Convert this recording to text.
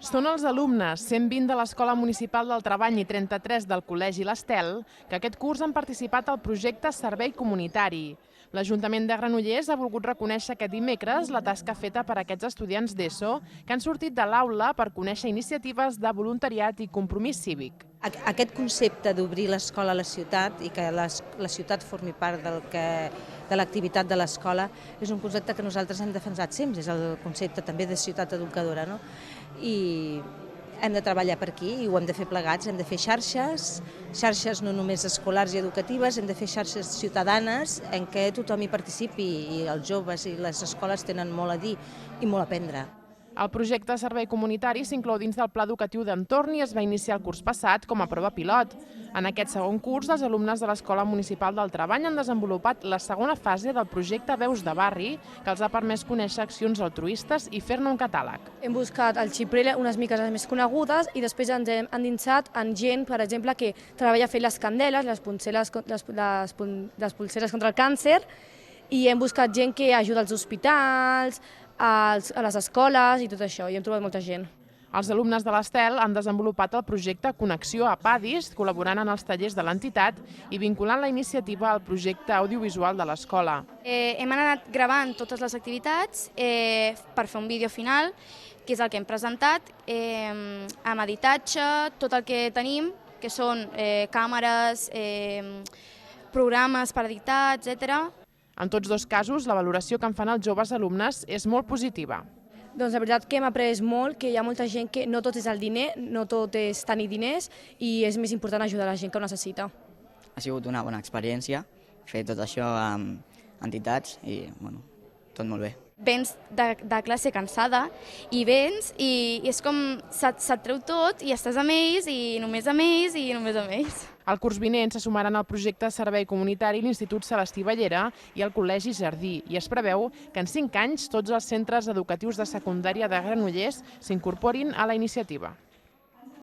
Són els alumnes, 120 de l'Escola Municipal del Treball i 33 del Col·legi L'Estel, que aquest curs han participat al projecte Servei Comunitari. L'Ajuntament de Granollers ha volgut reconèixer aquest dimecres la tasca feta per aquests estudiants d'ESO que han sortit de l'aula per conèixer iniciatives de voluntariat i compromís cívic. Aquest concepte d'obrir l'escola a la ciutat i que la ciutat formi part de l'activitat de l'escola és un concepte que nosaltres hem defensat sempre, és el concepte també de ciutat educadora, no? I hem de treballar per aquí i ho hem de fer plegats, hem de fer xarxes no només escolars i educatives, hem de fer xarxes ciutadanes en què tothom hi participi i els joves i les escoles tenen molt a dir i molt a aprendre. El projecte Servei Comunitari s'inclou dins del Pla Educatiu d'Entorn i es va iniciar el curs passat com a prova pilot. En aquest segon curs, els alumnes de l'Escola Municipal del Treball han desenvolupat la segona fase del projecte Veus de Barri, que els ha permès conèixer accions altruistes i fer-ne un catàleg. Hem buscat al Xiprel unes miques més conegudes i després ens hem endinsat en gent, per exemple, que treballa fent les candeles, les pulseres contra el càncer, i hem buscat gent que ajuda als hospitals, a les escoles i tot això, i hem trobat molta gent. Els alumnes de l'Estel han desenvolupat el projecte Connexió a Padis, col·laborant en els tallers de l'entitat i vinculant la iniciativa al projecte audiovisual de l'escola. Hem anat gravant totes les activitats per fer un vídeo final, que és el que hem presentat, amb editatge, tot el que tenim, que són càmeres, programes per editar, etc. En tots dos casos, la valoració que en fan els joves alumnes és molt positiva. Doncs la veritat que hem après molt, que hi ha molta gent que no tot és el diner, no tot és tenir diners i és més important ajudar la gent que ho necessita. Ha sigut una bona experiència fer tot això amb entitats i tot molt bé. Vens de classe cansada i vens i és com se't treu tot i estàs amb ells i només amb ells i només amb ells. El curs vinent se sumaran al projecte Servei Comunitari l'Institut Celestí Ballera i el Col·legi Jardí i es preveu que en 5 anys tots els centres educatius de secundària de Granollers s'incorporin a la iniciativa.